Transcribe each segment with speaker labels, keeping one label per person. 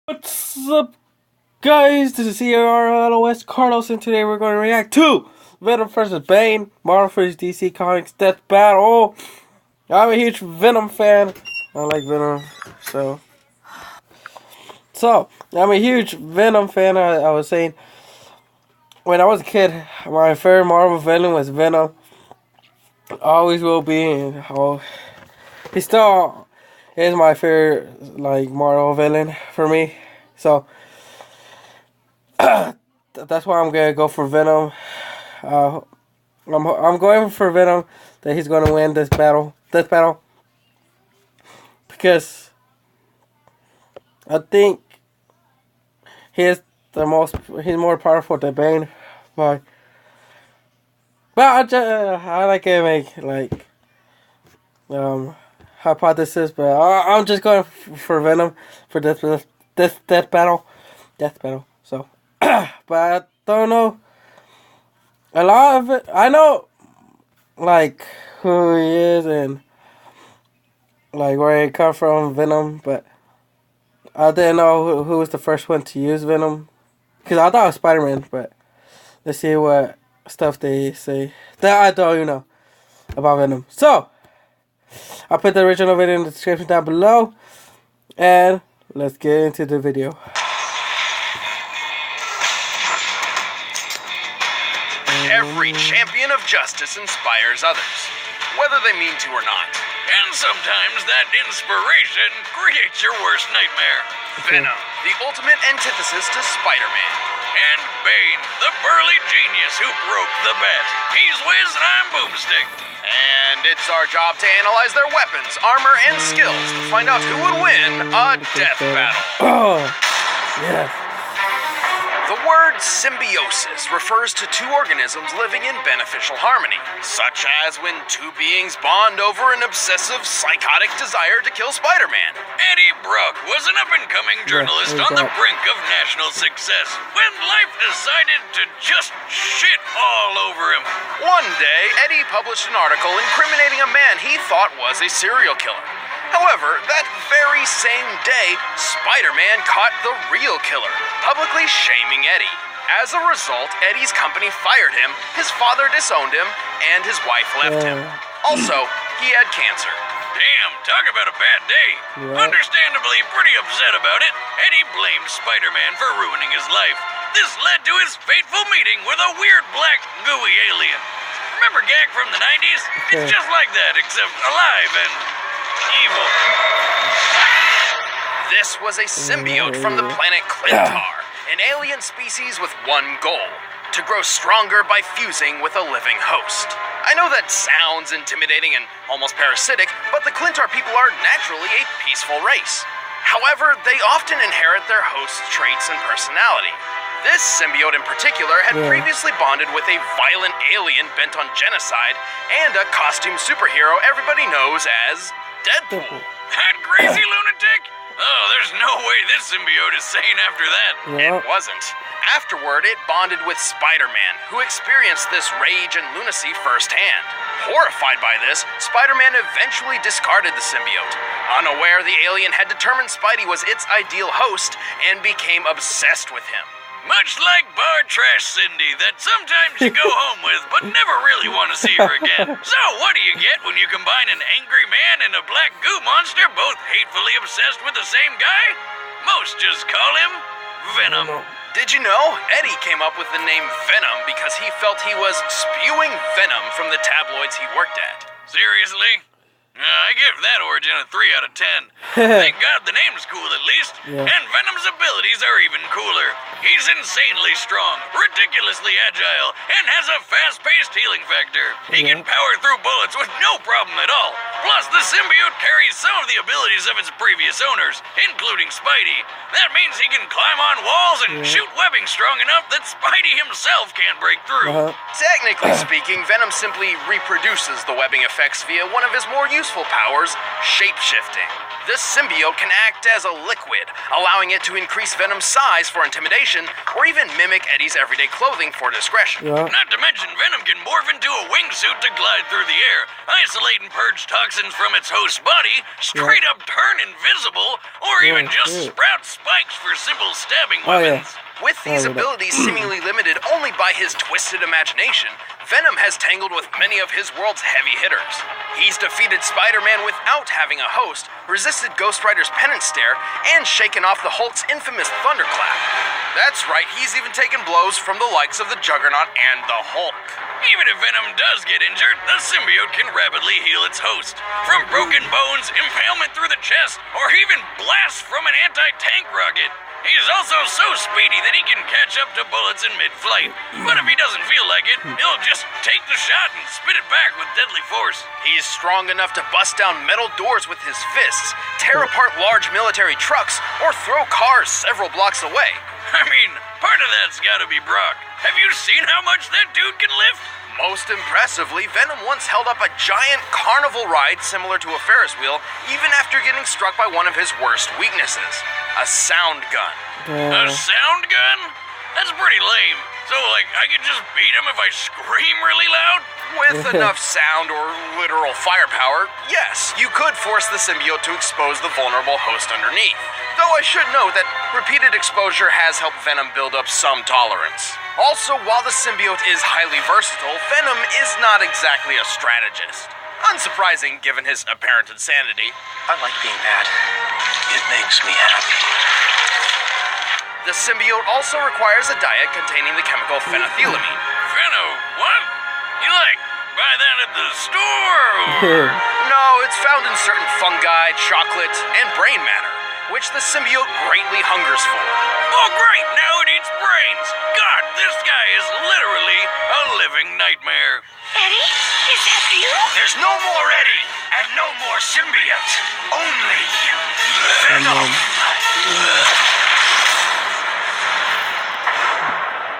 Speaker 1: What's up, guys? This is CRLOS Carlos, and today we're going to react to Venom vs. Bane, Marvel vs. DC Comics Death Battle. I'm a huge Venom fan. I like Venom, so I'm a huge Venom fan. I was saying when I was a kid, my favorite Marvel villain was Venom. Always will be, and he still is my favorite Marvel villain for me. So that's why I'm gonna go for Venom. I'm going for Venom that he's gonna win this battle, because I think he's more powerful than Bane, but I like to make hypothesis, but I'm just going for Venom for this death battle. So, but I don't know a lot of it. I know who he is and where he come from, Venom, but I didn't know who was the first one to use Venom, because I thought it was Spider-Man. But let's see what stuff they say that I don't even know about Venom. So I'll put the original video in the description down below, and let's get into the video.
Speaker 2: Every champion of justice inspires others, whether they mean to or not. And sometimes that inspiration creates your worst nightmare. Venom, the ultimate antithesis to Spider-Man. And Bane, the burly genius who broke the bet. He's Wiz and I'm Boomstick. And it's our job to analyze their weapons, armor, and skills to find out who would win a death battle.
Speaker 1: Oh, yeah.
Speaker 2: The word symbiosis refers to two organisms living in beneficial harmony, such as when two beings bond over an obsessive, psychotic desire to kill Spider-Man. Eddie Brock was an up-and-coming journalist on the brink of national success when life decided to just shit all over him. One day, Eddie published an article incriminating a man he thought was a serial killer. However, that very same day, Spider-Man caught the real killer, publicly shaming Eddie. As a result, Eddie's company fired him, his father disowned him, and his wife left him. Also, he had cancer. Damn, talk about a bad day. Understandably pretty upset about it, Eddie blamed Spider-Man for ruining his life. This led to his fateful meeting with a weird black gooey alien. Remember Gag from the 90s? It's just like that, except alive and evil. This was a symbiote from the planet Clintar, an alien species with one goal: to grow stronger by fusing with a living host. I know that sounds intimidating and almost parasitic, but the Clintar people are naturally a peaceful race. However, they often inherit their host's traits and personality. This symbiote in particular had previously bonded with a violent alien bent on genocide and a costume superhero everybody knows as Deadpool. That crazy lunatic? Oh, there's no way this symbiote is sane after that. It wasn't. Afterward, it bonded with Spider-Man, who experienced this rage and lunacy firsthand. Horrified by this, Spider-Man eventually discarded the symbiote. Unaware the alien had determined Spidey was its ideal host and became obsessed with him. Much like bar trash Cindy that sometimes you go home with but never really want to see her again. So what do you get when you combine an angry man and a black goo monster both hatefully obsessed with the same guy? Most just call him Venom. Did you know Eddie came up with the name Venom because he felt he was spewing venom from the tabloids he worked at? Seriously? I give that origin a 3 out of 10. Thank God the name's cool at least. And Venom's abilities are even cooler. He's insanely strong, ridiculously agile, and has a fast-paced healing factor. He can power through bullets with no problem at all. Plus, the symbiote carries some of the abilities of its previous owners, including Spidey. That means he can climb on walls and shoot webbing strong enough that Spidey himself can't break through. Technically speaking, Venom simply reproduces the webbing effects via one of his more useful powers, shape-shifting. This symbiote can act as a liquid, allowing it to increase Venom's size for intimidation or even mimic Eddie's everyday clothing for discretion.
Speaker 1: Yeah.
Speaker 3: Not to mention, Venom can morph into a wingsuit to glide through the air, isolate and purge toxins from its host's body, straight up turn invisible, or even just sprout spikes for simple stabbing weapons.
Speaker 2: With these abilities seemingly limited only by his twisted imagination, Venom has tangled with many of his world's heavy hitters. He's defeated Spider-Man without having a host, resisted Ghost Rider's penance stare, and shaken off the Hulk's infamous thunderclap. That's right, he's even taken blows from the likes of the Juggernaut and the Hulk.
Speaker 3: Even if Venom does get injured, the symbiote can rapidly heal its host. From broken bones, impalement through the chest, or even blasts from an anti-tank rocket. He's also so speedy that he can catch up to bullets in mid-flight. But if he doesn't feel like it, he'll just take the shot and spit it back with deadly force.
Speaker 2: He's strong enough to bust down metal doors with his fists, tear apart large military trucks, or throw cars several blocks away.
Speaker 3: I mean, part of that's gotta be Brock. Have you seen how much that dude can lift?
Speaker 2: Most impressively, Venom once held up a giant carnival ride similar to a Ferris wheel, even after getting struck by one of his worst weaknesses, a sound gun.
Speaker 3: A sound gun? That's pretty lame. So, like, I could just beat him if I scream really loud?
Speaker 2: With enough sound or literal firepower, yes, you could force the symbiote to expose the vulnerable host underneath. Though I should note that repeated exposure has helped Venom build up some tolerance. Also, while the symbiote is highly versatile, Venom is not exactly a strategist. Unsurprising given his apparent insanity.
Speaker 4: I like being bad. It makes me happy.
Speaker 2: The symbiote also requires a diet containing the chemical phenethylamine.
Speaker 3: What? You like, buy that at the store? Or...
Speaker 2: No, it's found in certain fungi, chocolate, and brain matter, which the symbiote greatly hungers for.
Speaker 3: Oh great, now it eats brains! God, this guy is literally a living nightmare.
Speaker 5: Eddie, is that you?
Speaker 4: There's no more Eddie, and no more symbiote. Only Venom.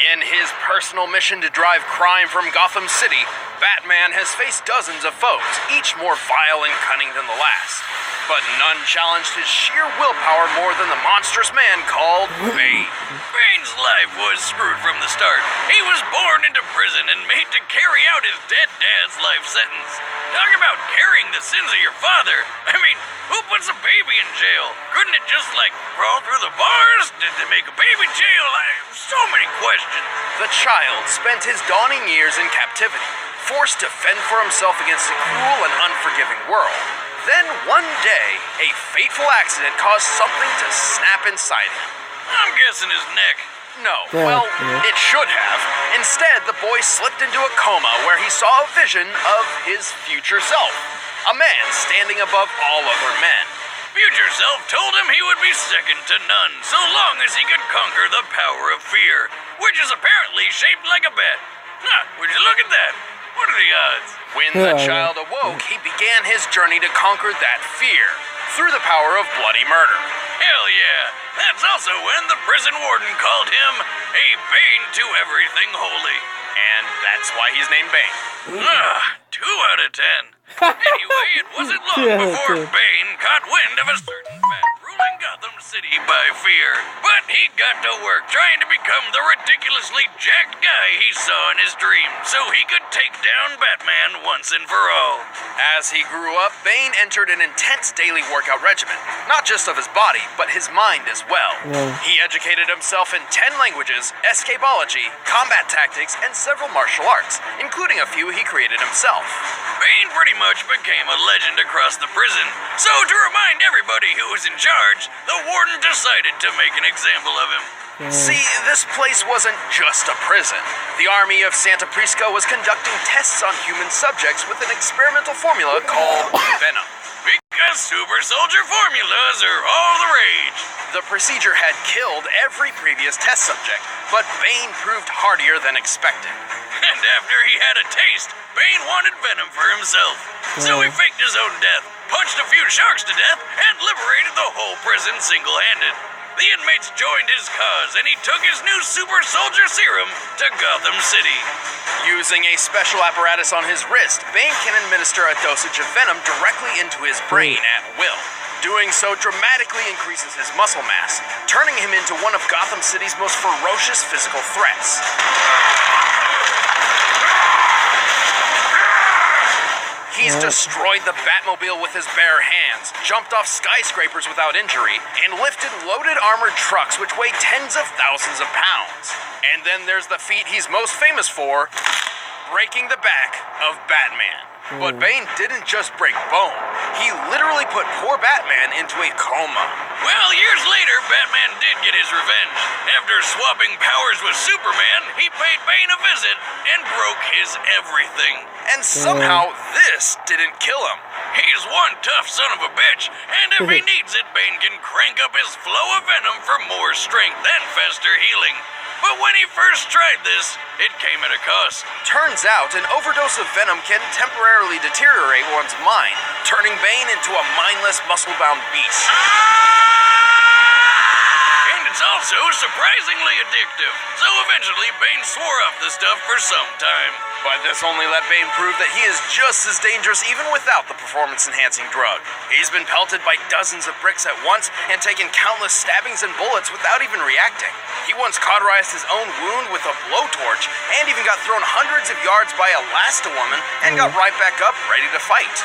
Speaker 2: In his personal mission to drive crime from Gotham City, Batman has faced dozens of foes, each more vile and cunning than the last. But none challenged his sheer willpower more than the monstrous man called Bane.
Speaker 3: Bane's life was screwed from the start. He was born into prison and made to carry out his dead dad's life sentence. Talk about carrying the sins of your father. I mean, who puts a baby in jail? Couldn't it just, like, crawl through the bars? Did they make a baby jail? So many questions.
Speaker 2: The child spent his dawning years in captivity, forced to fend for himself against a cruel and unforgiving world. Then one day, a fateful accident caused something to snap inside him.
Speaker 3: I'm guessing his neck.
Speaker 2: No, well, it should have. Instead, the boy slipped into a coma where he saw a vision of his future self. A man standing above all other men.
Speaker 3: Future self told him he would be second to none, so long as he could conquer the power of fear, which is apparently shaped like a bat. Would you look at that? What are the odds?
Speaker 2: When the child awoke, he began his journey to conquer that fear through the power of bloody murder.
Speaker 3: Hell yeah! That's also when the prison warden called him a bane to everything holy.
Speaker 2: And that's why he's named Bane.
Speaker 3: 2 out of 10. Anyway, it wasn't long before Bane caught wind of a certain bat ruling Gotham City by fear. But he got to work trying to become the ridiculously jacked guy he saw in his dream, so he could take down Batman once and for all.
Speaker 2: As he grew up, Bane entered an intense daily workout regimen, not just of his body, but his mind as well. He educated himself in 10 languages, escapology, combat tactics, and several martial arts, including a few he created himself.
Speaker 3: Bane pretty much became a legend across the prison, so to remind everybody who was in charge, the warden decided to make an example of him.
Speaker 2: See, this place wasn't just a prison. The army of Santa Prisca was conducting tests on human subjects with an experimental formula called venom.
Speaker 3: Because super soldier formulas are all the rage.
Speaker 2: The procedure had killed every previous test subject, but Bane proved hardier than expected.
Speaker 3: And after he had a taste, Bane wanted venom for himself. So he faked his own death, punched a few sharks to death, and liberated the whole prison single-handed. The inmates joined his cause, and he took his new super soldier serum to Gotham City.
Speaker 2: Using a special apparatus on his wrist, Bane can administer a dosage of venom directly into his brain at will. Doing so dramatically increases his muscle mass, turning him into one of Gotham City's most ferocious physical threats. He's destroyed the Batmobile with his bare hands, jumped off skyscrapers without injury, and lifted loaded armored trucks which weigh tens of thousands of pounds. And then there's the feat he's most famous for, breaking the back of Batman. But Bane didn't just break bone. He literally put poor Batman into a coma.
Speaker 3: Well, years later, Batman did get his revenge. After swapping powers with Superman, he paid Bane a visit and broke his everything.
Speaker 2: And somehow this didn't kill him.
Speaker 3: He's one tough son of a bitch, and if he needs it, Bane can crank up his flow of venom for more strength and faster healing. But when he first tried this, it came at a cost.
Speaker 2: Turns out, an overdose of venom can temporarily deteriorate one's mind, turning Bane into a mindless, muscle-bound beast.
Speaker 3: And it's also surprisingly addictive, so eventually Bane swore off the stuff for some time.
Speaker 2: But this only let Bane prove that he is just as dangerous even without the performance-enhancing drug. He's been pelted by dozens of bricks at once and taken countless stabbings and bullets without even reacting. He once cauterized his own wound with a blowtorch and even got thrown hundreds of yards by Elasti-Woman and got right back up, ready to fight.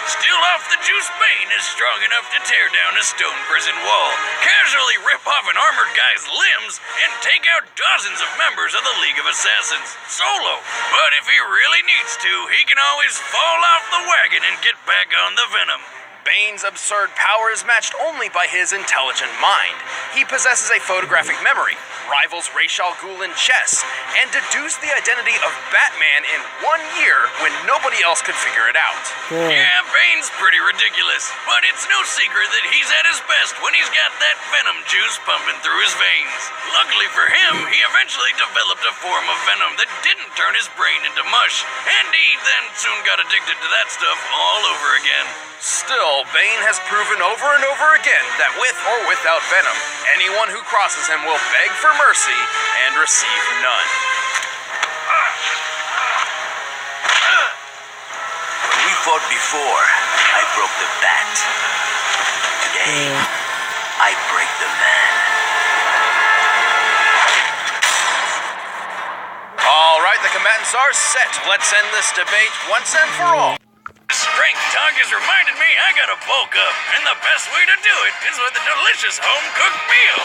Speaker 3: Still off the juice, Bane is strong enough to tear down a stone prison wall, casually rip off an armored guy's limbs, and take out dozens of members of the League of Assassins, solo. But if he really needs to, he can always fall off the wagon and get back on the venom.
Speaker 2: Bane's absurd power is matched only by his intelligent mind. He possesses a photographic memory, rivals Ra's al Ghul in chess, and deduced the identity of Batman in 1 year when nobody else could figure it out.
Speaker 3: Yeah, Bane's pretty ridiculous, but it's no secret that he's at his best when he's got that venom juice pumping through his veins. Luckily for him, he eventually developed a form of venom that didn't turn his brain into mush, and he then soon got addicted to that stuff all over again.
Speaker 2: Still, Bane has proven over and over again that with or without venom, anyone who crosses him will beg for mercy and receive none.
Speaker 4: When we fought before, I broke the bat. Today, I break the man.
Speaker 2: All right, the combatants are set. Let's end this debate once and for all.
Speaker 3: Strength talk has reminded me I gotta bulk up, and the best way to do it is with a delicious home-cooked meal.